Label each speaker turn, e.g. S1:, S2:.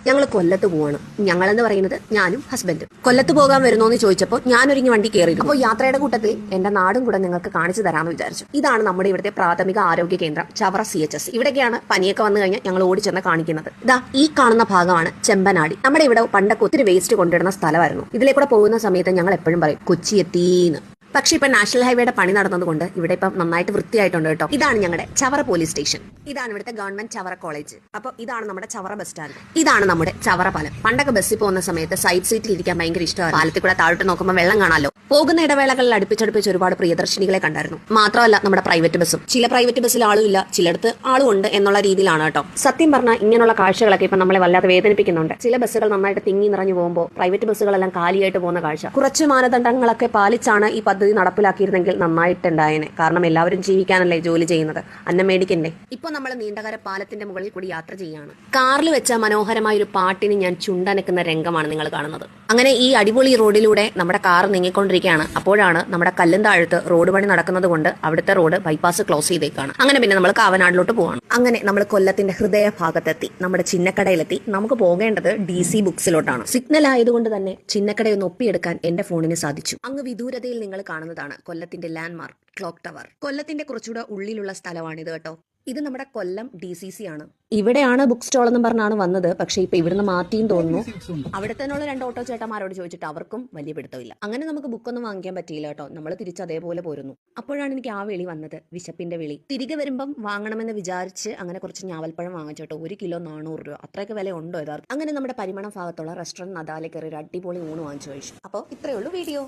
S1: ഞങ്ങൾ കൊല്ലത്ത് പോവാണ്. ഞങ്ങളെന്ന് പറയുന്നത് ഞാനും ഹസ്ബൻഡും. കൊല്ലത്ത് പോകാൻ വരുന്നോന്ന് ചോദിച്ചപ്പോൾ ഞാനൊരുങ്ങി വണ്ടി കയറി. അപ്പോൾ യാത്രയുടെ കൂട്ടത്തിൽ എന്റെ നാടും കൂടെ നിങ്ങൾക്ക് കാണിച്ചു തരാമെന്ന് വിചാരിച്ചു. ഇതാണ് നമ്മുടെ ഇവിടുത്തെ പ്രാഥമിക ആരോഗ്യ കേന്ദ്രം ചവറ CHS. ഇവിടേക്കാണ് പനിയൊക്കെ വന്നു കഴിഞ്ഞാൽ ഞങ്ങൾ ഓടിച്ചെന്ന് കാണിക്കുന്നത്. ഇതാ ഈ കാണുന്ന ഭാഗമാണ് ചെമ്പനാടി. നമ്മുടെ ഇവിടെ പണ്ടൊക്കെ ഒത്തിരി വേസ്റ്റ് കൊണ്ടിടുന്ന സ്ഥലമായിരുന്നു. ഇതിലേക്കൂടെ പോകുന്ന സമയത്ത് ഞങ്ങൾ എപ്പോഴും പറയും കൊച്ചി എത്തീന്ന്. പക്ഷെ ഇപ്പൊ നാഷണൽ ഹൈവേയുടെ പണി നടന്നതുകൊണ്ട് ഇവിടെ ഇപ്പം നന്നായിട്ട് വൃത്തിയായിട്ടുണ്ട് കേട്ടോ. ഇതാണ് ഞങ്ങളുടെ ചവറ പോലീസ് സ്റ്റേഷൻ. ഇതാണ് ഇവിടുത്തെ ഗവൺമെന്റ് ചവറ കോളേജ്. അപ്പൊ ഇതാണ് നമ്മുടെ ചവറ ബസ് സ്റ്റാൻഡ്. ഇതാണ് നമ്മുടെ ചവറ പാലം. പണ്ടൊക്കെ ബസ്സിൽ പോകുന്ന സമയത്ത് സൈഡ് സീറ്റിൽ ഇരിക്കാൻ ഭയങ്കര ഇഷ്ടമാണ്. പാലത്തിൽ കൂടെ താഴോട്ട് നോക്കുമ്പോൾ വെള്ളം കാണാമല്ലോ. പോകുന്ന ഇടവേളകളിൽ അടുപ്പിച്ചടുപ്പിച്ച് ഒരുപാട് പ്രിയദർശിനികളെ കണ്ടായിരുന്നു. മാത്രമല്ല നമ്മുടെ പ്രൈവറ്റ് ബസ്സും. ചില പ്രൈവറ്റ് ബസ്സിൽ ആളുമില്ല, ചിലടത്ത് ആളും ഉണ്ട് എന്നുള്ള രീതിയിലാണ് കേട്ടോ. സത്യം പറഞ്ഞാൽ ഇങ്ങനെയുള്ള കാഴ്ചകളൊക്കെ ഇപ്പൊ നമ്മളെ വല്ലാതെ വേദനിപ്പിക്കുന്നുണ്ട്. ചില ബസ്സുകൾ നന്നായിട്ട് തിങ്ങി നിറഞ്ഞു പോകുമ്പോൾ പ്രൈവറ്റ് ബസ്സുകളെല്ലാം കാലിയായിട്ട് പോകുന്ന കാഴ്ച. കുറച്ച് മാനദണ്ഡങ്ങളൊക്കെ പാലിച്ചാണ് ഈ പദ്ധതി നടപ്പിലാക്കിയിരുന്നെങ്കിൽ നന്നായിട്ടുണ്ടായേനെ. കാരണം എല്ലാവരും ജീവിക്കാനല്ലേ ജോലി ചെയ്യുന്നത്, അന്നം മേടിക്കണ്ടേ. ഇപ്പൊ നമ്മൾ നീണ്ടകര പാലത്തിന്റെ മുകളിൽ കൂടി യാത്ര ചെയ്യാണ്. കാറിൽ വെച്ച മനോഹരമായ ഒരു പാട്ടിന് ഞാൻ ചുണ്ടനക്കുന്ന രംഗമാണ് നിങ്ങൾ കാണുന്നത്. അങ്ങനെ ഈ അടിപൊളി റോഡിലൂടെ നമ്മുടെ കാർ നീങ്ങിക്കൊണ്ടിരിക്കുകയാണ്. അപ്പോഴാണ് നമ്മുടെ കല്ലുംതാഴത്ത് റോഡ് പണി നടക്കുന്നത് കൊണ്ട് അവിടുത്തെ റോഡ് ബൈപ്പാസ് ക്ലോസ് ചെയ്തേക്കാണ്. അങ്ങനെ പിന്നെ നമ്മൾ കാവനാടിലോട്ട് പോവാണ്. അങ്ങനെ നമ്മൾ കൊല്ലത്തിന്റെ ഹൃദയ ഭാഗത്തെത്തി, നമ്മുടെ ചിന്നക്കടയിലെത്തി. നമുക്ക് പോകേണ്ടത് DC ബുക്സിലോട്ടാണ്. സിഗ്നൽ ആയതുകൊണ്ട് തന്നെ ചിന്നക്കടയൊന്ന് ഒപ്പിയെടുക്കാൻ എന്റെ ഫോണിന് സാധിച്ചു. അങ്ങ് വിദൂരതയിൽ നിങ്ങൾ കാണുന്നതാണ് കൊല്ലത്തിന്റെ ലാൻഡ്മാർക്ക് ക്ലോക്ക് ടവർ. കൊല്ലത്തിന്റെ കുറച്ചുകൂടെ ഉള്ളിലുള്ള സ്ഥലമാണിത് കേട്ടോ. ഇത് നമ്മുടെ കൊല്ലം DCC ആണ്. ഇവിടെയാണ് ബുക്ക് സ്റ്റോൾ എന്നും പറഞ്ഞാണ് വന്നത്. പക്ഷെ ഇപ്പൊ ഇവിടുന്ന് മാറ്റിയും തോന്നുന്നു. അവിടെ തന്നെയുള്ള 2 ഓട്ടോ ചേട്ടന്മാരോട് ചോദിച്ചിട്ട് അവർക്കും വലിയ പിടുത്തമില്ല. അങ്ങനെ നമുക്ക് ബുക്കൊന്നും വാങ്ങിക്കാൻ പറ്റിയില്ല കേട്ടോ. നമ്മൾ തിരിച്ച് അതേപോലെ പോരുന്നു. അപ്പോഴാണ് എനിക്ക് ആ വിളി വന്നത്, വിശപ്പിന്റെ വിളി. തിരികെ വരുമ്പം വാങ്ങണമെന്ന് വിചാരിച്ച് അങ്ങനെ കുറച്ച് ഞാവൽപ്പഴം വാങ്ങിച്ചോട്ടോ. 1 കിലോ 400 രൂപ. അത്രയൊക്കെ വില ഉണ്ടോ യഥാർത്ഥം? അങ്ങനെ നമ്മുടെ പരിമണം ഭാഗത്തുള്ള റെസ്റ്റോറന്റ് നദാലെ കയറി ഒരു അടിപൊളി ഊണ് വാങ്ങിച്ചു കഴിച്ചു. അപ്പോൾ ഇത്രയേ ഉള്ളൂ വീഡിയോ.